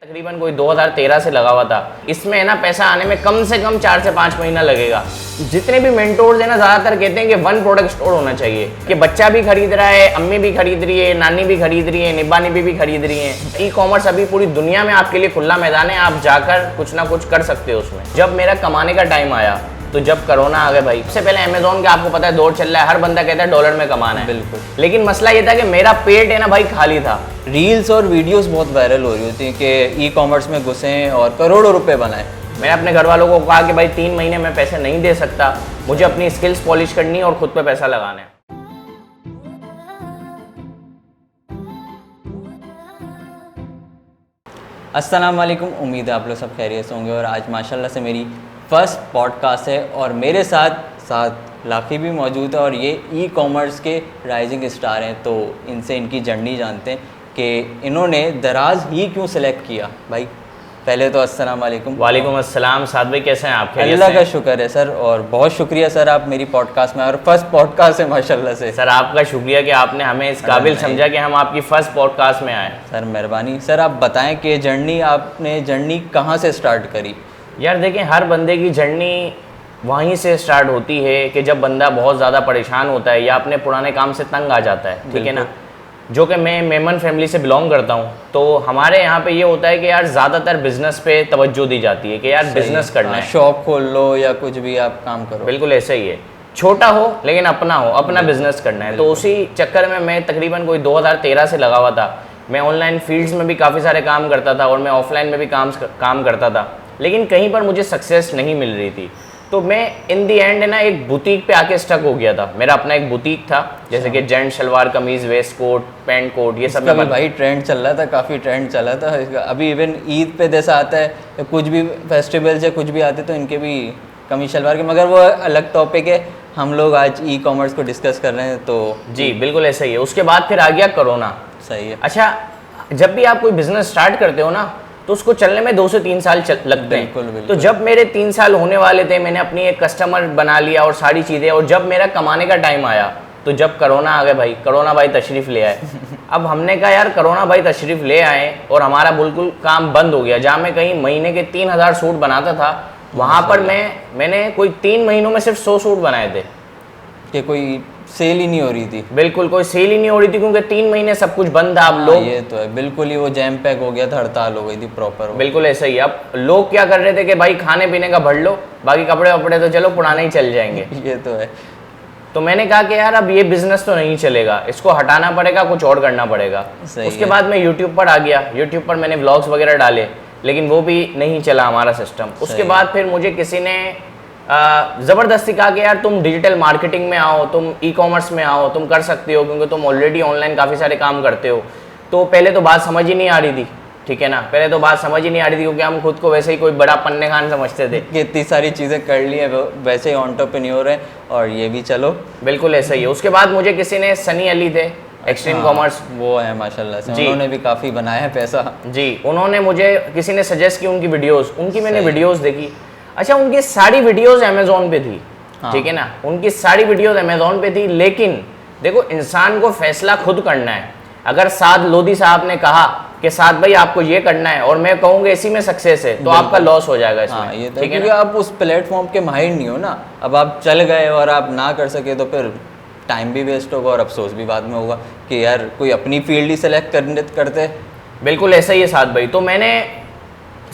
तकरीबन कोई 2013 से लगा हुआ था। इसमें है ना पैसा आने में कम से कम 4 से 5 महीना लगेगा। जितने भी मेंटोर्स हैं ना ज़्यादातर कहते हैं कि 1 प्रोडक्ट स्टोर होना चाहिए, कि बच्चा भी खरीद रहा है, अम्मी भी खरीद रही है, नानी भी खरीद रही है, निब्बा निब्बी भी खरीद रही है। ई कॉमर्स अभी पूरी दुनिया में आपके लिए खुला मैदान है, आप जाकर कुछ ना कुछ कर सकते हो उसमें। जब मेरा कमाने का टाइम आया तो जब कोरोना आ गया भाई, सबसे पहले अमेजोन का आपको पता है दौर चल रहा है, हर बंदा कहता है डॉलर में कमाना है। बिल्कुल। लेकिन मसला ये था कि मेरा पेट है ना भाई खाली था। रील्स और वीडियोस बहुत वायरल हो रही होती हैं कि ई कॉमर्स में घुसें और करोड़ों रुपए बनाएं। मैंने अपने घर वालों को कहा कि भाई 3 महीने में पैसे नहीं दे सकता, मुझे अपनी स्किल्स पॉलिश करनी है और खुद पे पैसा लगाना है। अस्सलाम वालेकुम, उम्मीद है आप लोग सब खैरियत से होंगे। और आज माशाल्लाह से मेरी फर्स्ट पॉडकास्ट है और मेरे साथ लाखी भी मौजूद है और ये ई कॉमर्स के राइजिंग स्टार हैं। तो इनसे इनकी जर्नी जानते हैं कि इन्होंने दराज ही क्यों सेलेक्ट किया। भाई पहले तो अस्सलाम वालेकुम। वालेकुम अस्सलाम। साद भाई कैसे हैं आप? अल्लाह का शुक्र है सर, और बहुत शुक्रिया सर आप मेरी पॉडकास्ट में, और फर्स्ट पॉडकास्ट है माशाल्लाह से। सर आपका शुक्रिया कि आपने हमें इस काबिल समझा कि हम आपकी फर्स्ट पॉडकास्ट में आए। सर मेहरबानी। सर आप बताएं कि आपने जर्नी कहाँ से स्टार्ट करी? यार देखें, हर बंदे की जर्नी वहीं से स्टार्ट होती है कि जब बंदा बहुत ज़्यादा परेशान होता है या अपने पुराने काम से तंग आ जाता है, ठीक है ना। जो कि मैं मेमन फैमिली से बिलोंग करता हूँ, तो हमारे यहाँ पे ये होता है कि यार ज़्यादातर बिजनेस पे तवज्जो दी जाती है कि यार बिजनेस करना है, शॉप खोल लो या कुछ भी आप काम करो। बिल्कुल ऐसा ही है, छोटा हो लेकिन अपना हो, अपना बिजनेस करना है। तो उसी चक्कर में मैं तकरीबन कोई 2013 से लगा हुआ था। मैं ऑनलाइन फील्ड्स में भी काफ़ी सारे काम करता था और मैं ऑफलाइन में भी काम करता था, लेकिन कहीं पर मुझे सक्सेस नहीं मिल रही थी। तो मैं इन दी एंड है ना एक बुटीक पे आके स्टक हो गया था। मेरा अपना एक बुटीक था, जैसे कि जेंट शलवार कमीज़, वेस्ट कोट, पैंट कोट, ये सब। भाई ट्रेंड चल रहा था, काफ़ी ट्रेंड चला था इसका। अभी इवन ईद पे जैसा आता है, कुछ भी फेस्टिवल से कुछ भी आते तो इनके भी कमीज शलवार के, मगर वो अलग टॉपिक है। हम लोग आज ई कॉमर्स को डिस्कस कर रहे हैं। तो जी बिल्कुल ऐसा ही है। उसके बाद फिर आ गया कोरोना। सही है। अच्छा, जब भी आप कोई बिजनेस स्टार्ट करते हो ना तो उसको चलने में 2 से 3 साल लगते हैं। तो जब मेरे 3 साल होने वाले थे, मैंने अपनी एक कस्टमर बना लिया और सारी चीज़ें, और जब मेरा कमाने का टाइम आया तो जब कोरोना आ गया भाई, कोरोना भाई तशरीफ़ ले आए। अब हमने कहा यार कोरोना भाई तशरीफ़ ले आए और हमारा बिल्कुल काम बंद हो गया। जहाँ मैं कहीं महीने के 3000 सूट बनाता था, वहाँ पर मैंने कोई 3 महीनों में सिर्फ 100 सूट बनाए थे कि कोई सेल ही नहीं हो रही थी। बिल्कुल कोई सेल ही नहीं हो रही थी, क्योंकि 3 महीने सब कुछ बंद था। अब लोग, ये तो है, बिल्कुल ही वो जैम पैक हो गया था, हड़ताल हो गई थी प्रॉपर। बिल्कुल ऐसा ही। अब लोग क्या कर रहे थे कि भाई खाने पीने का भर लो, बाकी कपड़े वपड़े तो चलो पुराने ही चल जाएंगे। ये तो है। तो मैंने कहा कि यार अब ये बिजनेस तो नहीं चलेगा, इसको हटाना पड़ेगा, कुछ और करना पड़ेगा। उसके बाद मैं यूट्यूब पर आ गया। यूट्यूब पर मैंने व्लॉग्स वगैरह डाले, लेकिन वो भी नहीं चला हमारा सिस्टम। उसके बाद फिर मुझे किसी ने ज़बरदस्ती कहा कि यार तुम डिजिटल मार्केटिंग में आओ, तुम ई कॉमर्स में आओ, तुम कर सकते हो, क्योंकि तुम ऑलरेडी ऑनलाइन काफ़ी सारे काम करते हो। तो पहले तो बात समझ ही नहीं आ रही थी, ठीक है ना। पहले तो बात समझ ही नहीं आ रही थी, क्योंकि हम खुद को वैसे ही कोई बड़ा पन्ने खान समझते थे कि इतनी सारी चीज़ें कर ली हैं, वैसे ही एंटरप्रेन्योर है और ये भी चलो। बिल्कुल ऐसा ही है। उसके बाद मुझे किसी ने, सनी अली थे एक्सट्रीम कॉमर्स, वो है माशाल्लाह से, उन्होंने भी काफ़ी बनाया है पैसा। जी, उन्होंने मुझे, किसी ने सजेस्ट की उनकी वीडियोस, उनकी मैंने वीडियोस देखी। अच्छा, उनकी सारी वीडियोस अमेजोन पे थी, ठीक है ना, उनकी सारी वीडियोस अमेजोन पे थी। लेकिन देखो, इंसान को फैसला खुद करना है। अगर साद लोधी साहब ने कहा कि साद भाई आपको ये करना है और मैं कहूँगा इसी में सक्सेस है, तो आपका लॉस हो जाएगा इसमें। ये तो, क्योंकि आप उस प्लेटफॉर्म के माहिर नहीं हो ना। अब आप चल गए और आप ना कर सके तो फिर टाइम भी वेस्ट होगा और अफसोस भी बाद में होगा कि यार कोई अपनी फील्ड ही सेलेक्ट करते। बिल्कुल ऐसा ही है साद भाई। तो मैंने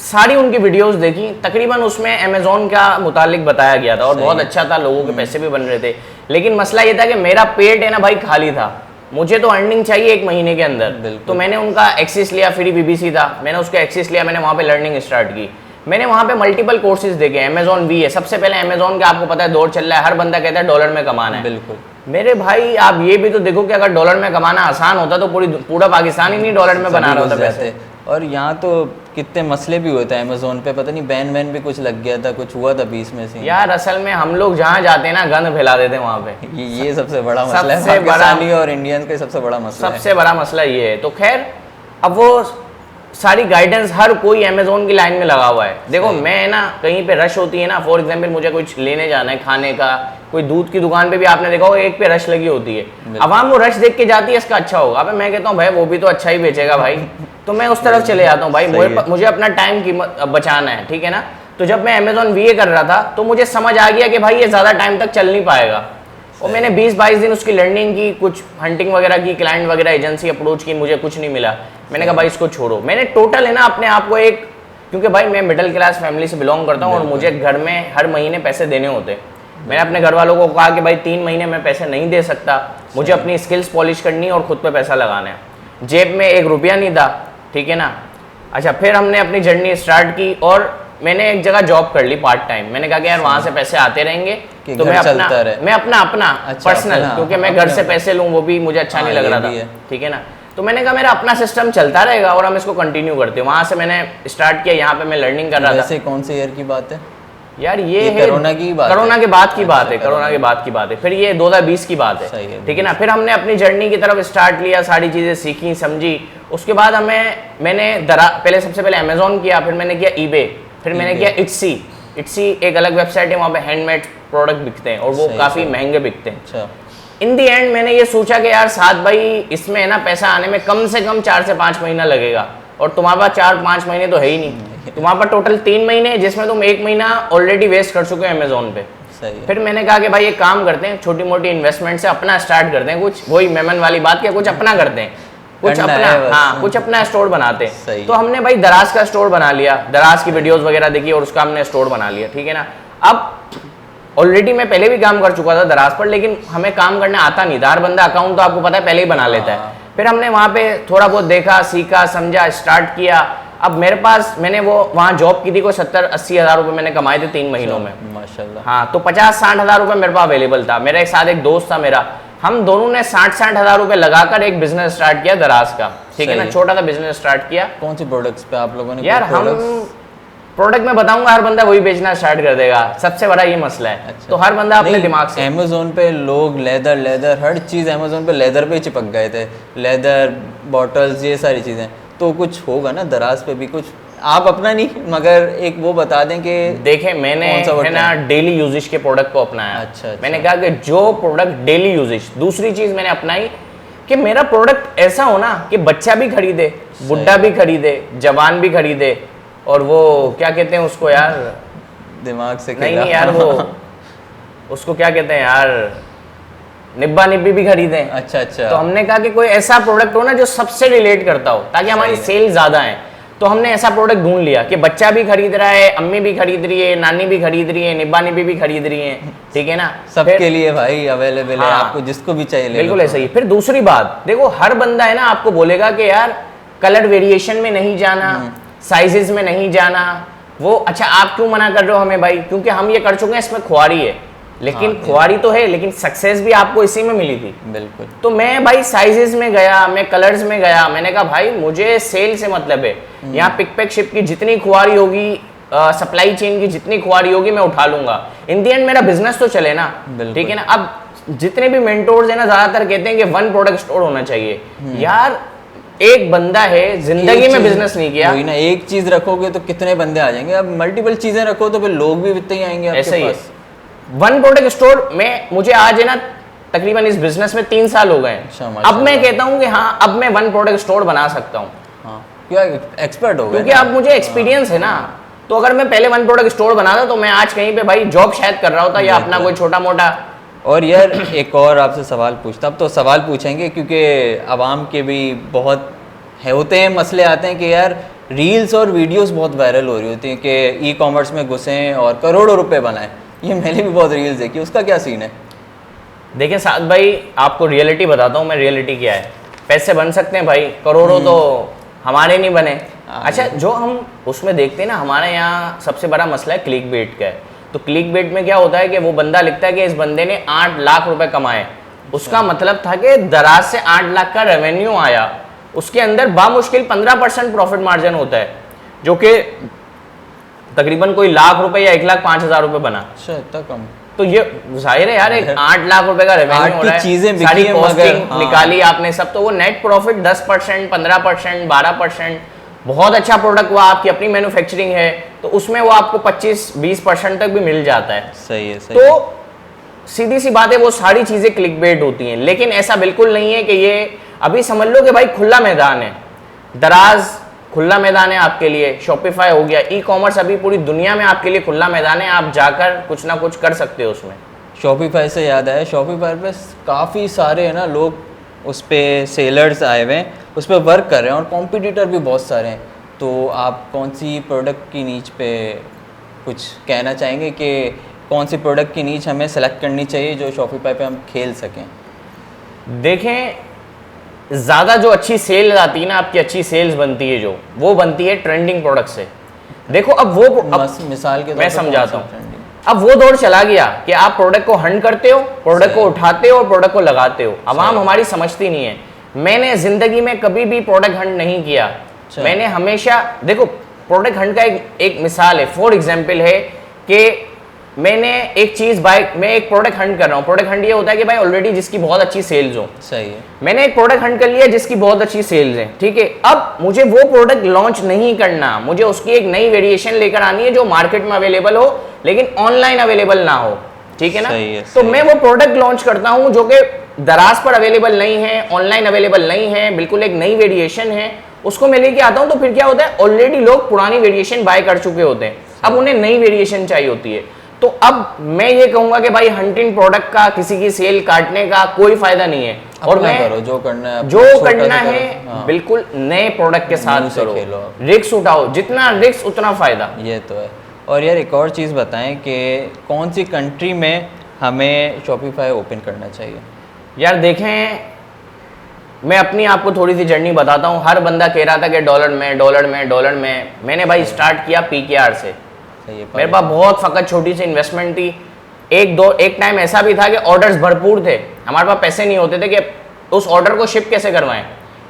सारी उनकी वीडियोस देखी, तकरीबन उसमें अमेजोन का मुतालिक बताया गया था और बहुत अच्छा था, लोगों के पैसे भी बन रहे थे। लेकिन मसला ये था कि मेरा पेट है ना भाई खाली था, मुझे तो अर्निंग चाहिए 1 महीने के अंदर। तो मैंने उनका एक्सेस लिया, फ्री बीबीसी था, मैंने उसका एक्सेस लिया, मैंने वहाँ पे लर्निंग स्टार्ट की। मैंने वहाँ पे मल्टीपल कोर्सेज देखे। अमेजोन वी है, सबसे पहले अमेजोन का आपको पता है दौर चल रहा है, हर बंदा कहता है डॉलर में कमाना है। बिल्कुल मेरे भाई, आप ये भी तो देखो कि अगर डॉलर में कमाना आसान होता तो पूरा पाकिस्तान ही नहीं डॉलर में बना रहा होता पैसे। और यहाँ तो कितने मसले भी होते हैं अमेजोन पे, पता नहीं बैन वैन भी कुछ लग गया था, कुछ हुआ था बीच में से। यार असल में हम लोग जहाँ जाते हैं ना, गंद फैला देते हैं वहाँ पे। ये सबसे बड़ा मसला है, पाकिस्तानी और इंडियन का सबसे बड़ा मसला है। सबसे बड़ा मसला ये है। तो खैर, अब वो सारी गाइडेंस हर कोई अमेजोन की लाइन में लगा हुआ है। देखो, मैं ना कहीं पे रश होती है ना, फॉर एग्जांपल मुझे कुछ लेने जाना है खाने का, कोई दूध की दुकान पे भी आपने देखा होगा एक पे रश लगी होती है। अब हम वो रश देख के जाती है इसका अच्छा होगा, अब मैं कहता हूँ भाई वो भी तो अच्छा ही बेचेगा भाई, तो मैं उस तरफ चले जाता हूँ भाई। मुझे अपना टाइम कीमत बचाना है, ठीक है ना। तो जब मैं अमेजॉन VA कर रहा था तो मुझे समझ आ गया कि भाई ये ज़्यादा टाइम तक चल नहीं पाएगा, और मैंने 20-22 दिन उसकी लर्निंग की, कुछ हंटिंग वगैरह की, क्लाइंट वगैरह एजेंसी अप्रोच की, मुझे कुछ नहीं मिला। मैंने कहा भाई इसको छोड़ो। मैंने टोटल है ना अपने आप को एक, क्योंकि भाई मैं मिडिल क्लास फैमिली से बिलोंग करता हूँ और मुझे घर में हर महीने पैसे देने होते। मैंने अपने घर वालों को कहा कि भाई 3 महीने में पैसे नहीं दे सकता, मुझे अपनी स्किल्स पॉलिश करनी है और खुद पे पैसा लगाना है। जेब में 1 रुपया नहीं था, ठीक है ना। अच्छा, फिर हमने अपनी जर्नी स्टार्ट की और मैंने एक जगह जॉब कर ली पार्ट टाइम। मैंने कहा कि यार वहाँ से पैसे आते रहेंगे तो मैं अपना पर्सनल, क्योंकि मैं घर से पैसे लूँ वो भी मुझे अच्छा नहीं लग रहा था, ठीक है ना। तो मैंने कहा मेरा अपना सिस्टम चलता रहेगा और हम इसको कंटिन्यू करते हैं। वहाँ से मैंने स्टार्ट किया, यहाँ पे मैं लर्निंग कर रहा था। वैसे कौन से ईयर की बात है यार? ये है कोरोना की बात, कोरोना के बाद की बात है, कोरोना के बाद की बात है। फिर ये 2020 की बात है, ठीक है ना। फिर हमने अपनी जर्नी की तरफ स्टार्ट लिया, सारी चीज़ें सीखी समझी। उसके बाद मैंने पहले सबसे पहले अमेजोन किया, फिर मैंने किया eBay, फिर मैंने किया इट्सी एक अलग वेबसाइट है, वहाँ पे हैंडमेड प्रोडक्ट बिकते हैं और वो काफ़ी महंगे बिकते हैं। अच्छा। इन दी एंड मैंने ये सोचा कि यार साथ भाई इसमें है ना पैसा आने में कम से कम 4 से 5 महीना लगेगा, और तुम्हारे पास 4-5 महीने तो है ही नहीं, तुम्हारे पास टोटल 3 महीने, जिसमें तुम 1 महीना ऑलरेडी वेस्ट कर चुके हो अमेजोन पे। फिर मैंने कहा कि भाई एक काम करते हैं, छोटी मोटी इन्वेस्टमेंट से अपना स्टार्ट करते हैं, कुछ वही मेमन वाली बात किया, कुछ अपना करते हैं, कुछ अपना स्टोर बनाते हैं। तो हमने भाई दराज का स्टोर बना लिया, दराज की वीडियोस वगैरह देखी और उसका हमने स्टोर बना लिया, ठीक है ना। अब ऑलरेडी मैं पहले भी काम कर चुका था दराज पर, लेकिन हमें काम करना आता नहीं था। हर बंदा अकाउंट तो आपको पता है पहले ही बना लेता है। फिर हमने वहाँ पे थोड़ा बहुत देखा, सीखा, समझा, स्टार्ट किया। अब मेरे पास, मैंने वो वहाँ जॉब की थी, कोई 70-80 हज़ार रुपये मैंने कमाए थे 3 महीनों में, माशाल्लाह। हाँ, तो 50-60 हज़ार रुपये मेरे पास अवेलेबल था। मेरे साथ एक दोस्त था मेरा, हम दोनों ने 60-60 हज़ार रुपये लगाकर एक बिजनेस स्टार्ट किया दराज का, ठीक है ना। छोटा सा बिजनेस स्टार्ट किया। कौन सी प्रोडक्ट्स पे आप लोगों ने? यार हम प्रोडक्ट में बताऊंगा, हर बंदा वही बेचना स्टार्ट कर देगा, सबसे बड़ा ये मसला है। अच्छा। तो हर बंदा अपने दिमाग से, अमेज़ोन पे लोग लेदर हर चीज़ अमेज़ोन पे लेदर पे ही चिपक गए थे, लेदर बॉटल्स, ये सारी चीज़ें। तो कुछ होगा ना दराज पे भी कुछ? आप अपना नहीं, मगर एक वो बता दें कि देखें, मैंने है ना डेली यूजेज के प्रोडक्ट को अपनाया। अच्छा। मैंने कहा कि जो प्रोडक्ट डेली यूजेज, दूसरी चीज़ मैंने अपनाई कि मेरा प्रोडक्ट ऐसा हो ना कि बच्चा भी खरीदे, बुढ़ा भी खरीदे, जवान भी खरीदे, और वो क्या कहते हैं उसको यार, दिमाग से नहीं यार, वो उसको क्या कहते हैं यार, निब्बा निब्बी भी खरीदें। अच्छा। तो हमने कहा कि कोई ऐसा प्रोडक्ट हो ना जो सबसे रिलेट करता हो, ताकि हमारी सेल ज़्यादा है। तो हमने ऐसा प्रोडक्ट ढूंढ लिया कि बच्चा भी खरीद रहा है, अम्मी भी खरीद रही है, नानी भी खरीद रही है, निब्बा निब्बी भी खरीद रही है, ठीक है ना। सबके लिए भाई अवेलेबल है, आपको जिसको भी चाहिए बिल्कुल ऐसा ही। फिर दूसरी बात देखो, हर बंदा है ना आपको बोलेगा कि यार कलर वेरिएशन में नहीं जाना, साइजेस में नहीं जाना, वो अच्छा आप क्यों मना कर रहे हो हमें भाई? क्योंकि हम ये कर चुके हैं, इसमें खुआरी है, लेकिन खुआरी तो है, लेकिन सक्सेस भी आपको इसी में मिली थी। बिल्कुल। तो मैं भाई साइजेस में गया, मैं कलर्स में गया, मैंने कहा भाई मुझे सेल से मतलब है, यहाँ पिक पैक शिप की जितनी खुआरी होगी, सप्लाई चेन की जितनी खुआरी होगी मैं उठा लूंगा। इन दी एंड मेरा बिजनेस तो चले ना, ठीक है ना। अब जितने भी मेंटोर्स है ना, ज्यादातर कहते हैं कि 1 प्रोडक्ट स्टोर होना चाहिए। यार एक बंदा है, जिंदगी में बिजनेस नहीं किया, वही ना, एक चीज रखोगे तो कितने बंदे आ जाएंगे। अब मल्टीपल चीजें रखो तो फिर लोग भी इतने ही आएंगे आपके पास। 1 प्रोडक्ट स्टोर में मुझे आज है ना तकरीबन इस बिजनेस में 3 साल हो गए। अब मैं कहता हूँ कि हाँ, अब मैं 1 प्रोडक्ट स्टोर बना सकता हूँ। क्या एक्सपर्ट हो गए, क्योंकि अब मुझे एक्सपीरियंस है ना। तो अगर मैं पहले 1 प्रोडक्ट स्टोर बनाता तो मैं आज कहीं पे भाई जॉब शायद कर रहा होता, या अपना कोई छोटा मोटा। और यार एक और आपसे सवाल पूछता, अब तो सवाल पूछेंगे क्योंकि आवाम के भी बहुत होते हैं मसले, आते हैं कि यार रील्स और वीडियोस बहुत वायरल हो रही होती हैं कि ई कॉमर्स में घुसें और करोड़ों रुपए बनाएं। ये मैंने भी बहुत रील्स देखी, उसका क्या सीन है? देखिए साद भाई, आपको रियलिटी बताता हूँ मैं, रियलिटी क्या है। पैसे बन सकते हैं भाई, करोड़ों तो हमारे नहीं बने। अच्छा, जो हम उसमें देखते हैं ना, हमारे यहाँ सबसे बड़ा मसला है क्लिक बेट का है। तो क्लिक बेट में क्या होता है कि वो बंदा लिखता है कि इस बंदे ने 8 लाख रुपए कमाए। उसका मतलब था कि दराज से 8 लाख का रेवेन्यू आया, उसके अंदर बामुश्किल 15% प्रॉफिट मार्जिन होता है, जो कि तकरीबन कोई लाख रुपए या 1,05,000 रुपए बना। अच्छा, इतना कम? तो ये जाहिर है यार, एक 8 लाख रुपए का रेवेन्यू हो रहा है, चीजें सारी कॉस्टिंग निकाली आपने सब, तो वो नेट प्रॉफिट 10%, 15%, 12%। बहुत अच्छा प्रोडक्ट हुआ, आपकी अपनी मैन्युफैक्चरिंग है, तो उसमें वो आपको 25-20% तक भी मिल जाता है। सही है, सही। तो सीधी सी बात है, वो सारी चीजें क्लिकबेट होती हैं। लेकिन ऐसा बिल्कुल नहीं है कि ये, अभी समझ लो कि भाई खुला मैदान है, दराज खुला मैदान है आपके लिए, शॉपिफाई हो गया, ई कॉमर्स अभी पूरी दुनिया में आपके लिए खुला मैदान है, आप जाकर कुछ ना कुछ कर सकते हो उसमें। शॉपिफाई से याद आया, शॉपिफाई पे काफ़ी सारे है ना लोग उस पर सेलर्स आए हुए हैं, उस पर वर्क कर रहे हैं और कॉम्पिटिटर भी बहुत सारे हैं। तो आप कौन सी प्रोडक्ट की नीच पे कुछ कहना चाहेंगे कि कौन सी प्रोडक्ट की नीच हमें सेलेक्ट करनी चाहिए जो शॉपिफाई पे हम खेल सकें? देखें, ज़्यादा जो अच्छी सेल आती है ना, आपकी अच्छी सेल्स बनती है जो, वो बनती है ट्रेंडिंग प्रोडक्ट से। देखो अब वो मिसाल के मैं समझाता हूँ, अब वो दौर चला गया कि आप प्रोडक्ट को हंट करते हो, प्रोडक्ट को उठाते हो और प्रोडक्ट को लगाते हो। अवाम हमारी समझती नहीं है। मैंने जिंदगी में कभी भी प्रोडक्ट हंट नहीं किया। मैंने हमेशा, देखो प्रोडक्ट हंट का एक मिसाल है, फॉर एग्जाम्पल है कि मैंने एक चीज मैं एक प्रोडक्ट हंट कर रहा हूँ। प्रोडक्ट हंट ये होता है कि भाई ऑलरेडी जिसकी बहुत अच्छी सेल्स हो। सही है। मैंने एक प्रोडक्ट हंट कर लिया जिसकी बहुत अच्छी सेल्स है, ठीक है। अब मुझे वो प्रोडक्ट लॉन्च नहीं करना, मुझे उसकी एक नई वेरिएशन लेकर आनी है जो मार्केट में अवेलेबल हो लेकिन ऑनलाइन अवेलेबल ना हो, ठीक है ना। तो मैं वो प्रोडक्ट लॉन्च करता हूँ जो कि दराज पर अवेलेबल नहीं है, ऑनलाइन अवेलेबल नहीं है, बिल्कुल एक नई वेरिएशन है, उसको मैं लेके आता हूँ। तो फिर क्या होता है, ऑलरेडी लोग पुरानी वेरिएशन बाय कर चुके होते हैं, अब उन्हें नई वेरिएशन चाहिए होती है। तो अब मैं ये कहूंगा कि भाई हंटिंग प्रोडक्ट का, किसी की सेल काटने का कोई फायदा नहीं है। और मैं करो जो करना है, हाँ। बिल्कुल नए प्रोडक्ट के साथ करो, रिस्क उठाओ, जितना रिस्क उतना फायदा। ये तो है। और यार एक और चीज़ बताएं कि कौन सी कंट्री में हमें शॉपिफाई ओपन करना चाहिए? यार देखें, मैं अपनी आपको थोड़ी सी जर्नी बताता हूँ। हर बंदा कह रहा था कि डॉलर में। मैंने भाई स्टार्ट किया PKR से। मेरे पास बहुत फकत छोटी सी इन्वेस्टमेंट थी। एक टाइम ऐसा भी था कि ऑर्डर्स भरपूर थे, हमारे पास पैसे नहीं होते थे कि उस ऑर्डर को शिप कैसे करवाएं,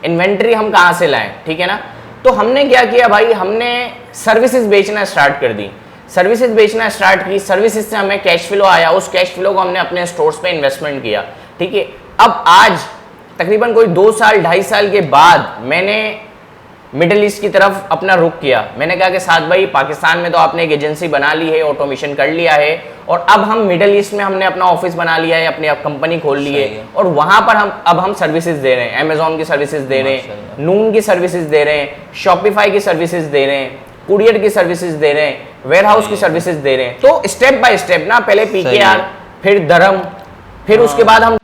इन्वेंट्री हम कहाँ से लाएं, ठीक है ना। तो हमने क्या किया भाई, हमने सर्विसेज बेचना स्टार्ट कर दी। सर्विसेज बेचना स्टार्ट की, सर्विसेज से हमें कैश फ्लो आया, उस कैश फ्लो को हमने अपने स्टोर्स पे इन्वेस्टमेंट किया, ठीक है। अब आज तकरीबन कोई 2 साल 2.5 साल के बाद मैंने मिडिल ईस्ट की तरफ अपना रुख किया। मैंने कहा कि साथ भाई, पाकिस्तान में तो आपने एक एजेंसी बना ली है, ऑटोमेशन कर लिया है, और अब हम मिडिल ईस्ट में हमने अपना ऑफिस बना लिया है, अपनी कंपनी खोल ली है, और वहां पर हम सर्विसेज दे रहे हैं। अमेजोन की सर्विसेज दे रहे हैं, नून की सर्विसेज दे रहे हैं, शॉपिफाई की सर्विसेज दे रहे हैं, कुरियर की सर्विसेज दे रहे हैं, वेयर हाउस की सर्विसेज दे रहे हैं। तो स्टेप बाय स्टेप ना, पहले PKR, फिर धर्म, फिर उसके बाद हम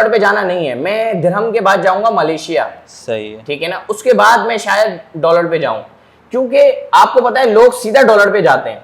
पे जाना नहीं है, मैं दिरहम के बाद जाऊंगा मलेशिया। सही है, ठीक है ना। उसके बाद मैं शायद डॉलर पे जाऊं, क्योंकि आपको पता है लोग सीधा डॉलर पे जाते हैं।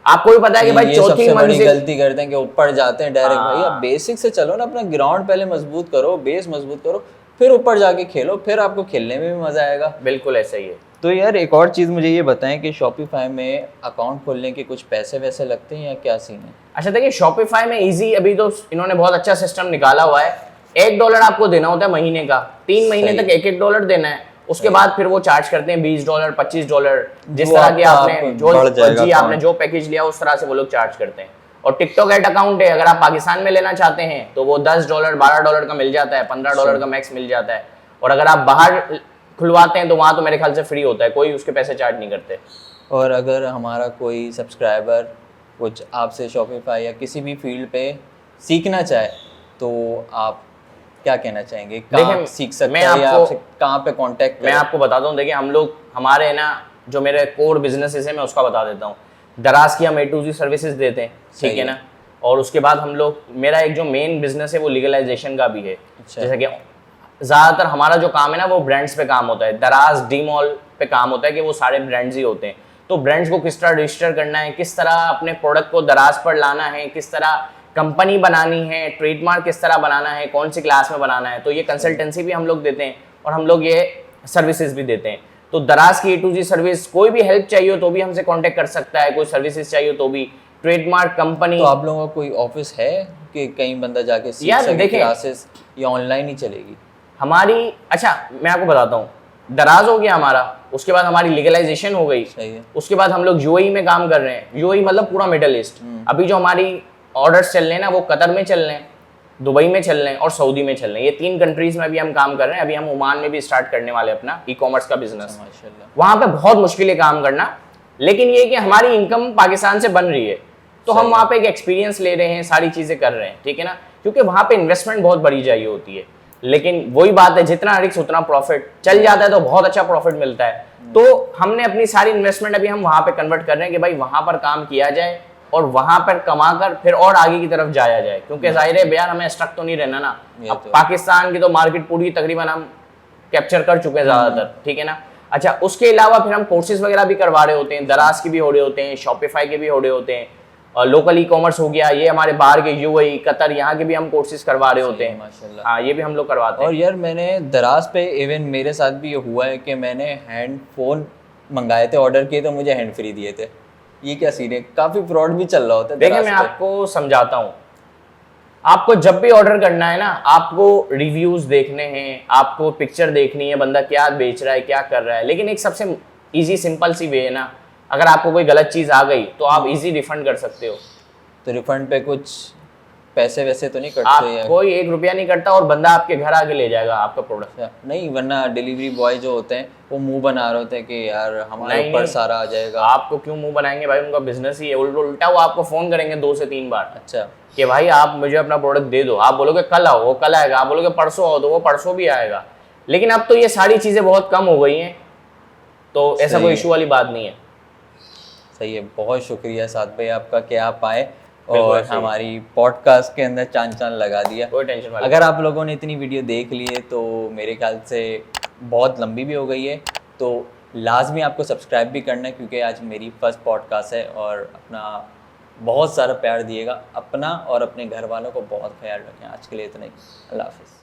आपको भी पता है कि भाई चौथी मंजिल गलती करते हैं कि ऊपर जाते हैं डायरेक्ट। भाई आप बेसिक से चलो ना, अपना ग्राउंड पहले मजबूत करो, बेस मजबूत करो, फिर ऊपर जाके खेलो, फिर आपको खेलने में भी मजा आएगा। बिल्कुल ऐसा ही है। तो यार एक और चीज़ मुझे ये बताएं कि शॉपिफाई में अकाउंट खोलने के कुछ पैसे वैसे लगते हैं या क्या सीन है? अच्छा देखिए, शॉपिफाई में इजी, अभी तो इन्होंने बहुत अच्छा सिस्टम निकाला हुआ है। $1 आपको देना होता है महीने का, 3 महीने तक $1 देना है। उसके बाद फिर वो चार्ज करते हैं $20, $25, जिस तरह की आपने जो पैकेज लिया उस तरह से वो लोग चार्ज करते हैं। और टिकटॉक एड अकाउंट है, अगर आप पाकिस्तान में लेना चाहते हैं तो वो $10, $12 का मिल जाता है, $15 का मैक्स मिल जाता है। और अगर आप बाहर खुलवाते हैं तो वहाँ तो मेरे ख्याल से फ्री होता है, कोई उसके पैसे चार्ज नहीं करते। और अगर हमारा कोई सब्सक्राइबर कुछ आपसे शॉपिफाई या किसी भी फील्ड पे सीखना चाहे तो आप क्या कहना चाहेंगे? कहाँ सीख सकते हैं या आपसे कहाँ पे कांटेक्ट? मैं आपको बताता हूँ, देखिए हम लोग, हमारे ना जो मेरे कोर बिजनेसेस है मैं उसका बता देता हूँ। दराज की हम A to Z सर्विसेज देते हैं, ठीक है ना। और उसके बाद हम लोग, मेरा एक जो मेन बिजनेस है वो लीगलाइजेशन का भी है। जैसे कि ज़्यादातर हमारा जो काम है ना वो ब्रांड्स पे काम होता है। दराज डी मॉल पे काम होता है कि वो सारे ब्रांड्स ही होते हैं। तो ब्रांड्स को किस तरह रजिस्टर करना है, किस तरह अपने प्रोडक्ट को दराज पर लाना है, किस तरह कंपनी बनानी है, ट्रेडमार्क किस तरह बनाना है, कौन सी क्लास में बनाना है, तो ये कंसल्टेंसी भी हम लोग देते हैं और हम लोग ये सर्विसेज भी देते हैं। तो दराज की A to Z सर्विस, कोई भी हेल्प चाहिए हो तो भी हमसे कांटेक्ट कर सकता है, कोई सर्विसेज चाहिए हो तो भी, ट्रेडमार्क कंपनी। तो आप लोगों का कोई ऑफिस है कि कहीं बंदा जाके सीख सके, क्लासेस या ऑनलाइन ही चलेगी हमारी? अच्छा मैं आपको बताता हूँ, दराज हो गया हमारा, उसके बाद हमारी लीगलाइजेशन हो गई, उसके बाद हम लोग UAE में काम कर रहे हैं। UAE मतलब पूरा मिडल ईस्ट। अभी जो हमारी ऑर्डर्स चल रहे हैं ना वो कतर में चल रहे हैं, दुबई में चल रहे हैं और सऊदी में चल रहे हैं। ये 3 कंट्रीज में भी हम काम कर रहे हैं। अभी हम ओमान में भी स्टार्ट करने वाले अपना ई-कॉमर्स का बिजनेस। वहाँ पे बहुत मुश्किल है काम करना, लेकिन ये कि हमारी इनकम पाकिस्तान से बन रही है तो हम वहाँ पे एक एक्सपीरियंस ले रहे हैं, सारी चीज़ें कर रहे हैं, ठीक है ना। क्योंकि वहाँ पे इन्वेस्टमेंट बहुत बड़ी चाहिए होती है। लेकिन वही बात है, जितना रिस्क उतना प्रॉफिट। चल जाता है तो बहुत अच्छा प्रॉफिट मिलता है। तो हमने अपनी सारी इन्वेस्टमेंट अभी हम वहां पे कन्वर्ट कर रहे हैं कि भाई वहां पर काम किया जाए और वहां पर कमा कर फिर और आगे की तरफ जाया जाए, क्योंकि जाहिर है यार हमें स्टक तो नहीं रहना ना। अब पाकिस्तान की तो मार्केट पूरी तकरीबन हम कैप्चर कर चुके हैं ज्यादातर, ठीक है ना। अच्छा, उसके अलावा फिर हम कोर्सेज वगैरह भी करवा रहे होते हैं, दराज के भी हो रहे होते हैं, शॉपिफाई के भी हो रहे होते हैं, और लोकल ई कॉमर्स हो गया, ये हमारे बाहर के यूएई, कतर, यहाँ के भी हम कोर्सेज करवा रहे होते हैं माशाल्लाह। हाँ, ये भी हम लोग करवाते हैं। और यार मैंने दराज पे इवन मेरे साथ भी ये हुआ है कि मैंने हैंड फोन मंगाए थे, ऑर्डर किए तो मुझे हैंड फ्री दिए थे। ये क्या सीन है, काफी फ्रॉड भी चल रहा होता है। देखिए मैं आपको समझाता हूँ, आपको जब भी ऑर्डर करना है ना, आपको रिव्यूज देखने हैं, आपको पिक्चर देखनी है बंदा क्या बेच रहा है, क्या कर रहा है। लेकिन एक सबसे इजी सिंपल सी वे है ना, अगर आपको कोई गलत चीज आ गई तो आप इजी रिफंड कर सकते हो। तो रिफंड पे कुछ पैसे वैसे तो नहीं आप कटते? कोई 1 रुपया नहीं कटता और बंदा आपके घर आके ले जाएगा आपका प्रोडक्ट। नहीं, वरना डिलीवरी बॉय जो होते हैं वो मुंह बना रहे होते हैं कि यार हमारे ऊपर सारा आ जाएगा। आपको क्यों मुंह बनाएंगे भाई, उनका बिजनेस ही है। उल्टा वो आपको फोन करेंगे 2 से 3 बार, अच्छा, कि भाई आप मुझे अपना प्रोडक्ट दे दो। आप बोलोगे कल आओ, वो कल आएगा। आप बोलोगे परसों आओ, तो वो परसों भी आएगा। लेकिन अब तो ये सारी चीजें बहुत कम हो गई हैं, तो ऐसा कोई इशू वाली बात नहीं है। सही है, बहुत शुक्रिया साद भाई आपका कि आप आए और हमारी पॉडकास्ट के अंदर चांद चांद लगा दिया। कोई टेंशन वाली। अगर आप लोगों ने इतनी वीडियो देख ली है तो मेरे ख्याल से बहुत लंबी भी हो गई है, तो लाजमी आपको सब्सक्राइब भी करना है, क्योंकि आज मेरी फर्स्ट पॉडकास्ट है। और अपना बहुत सारा प्यार दिएगा, अपना और अपने घर वालों को बहुत ख्याल रखें। आज के लिए इतना ही, अल्लाह हाफिज़।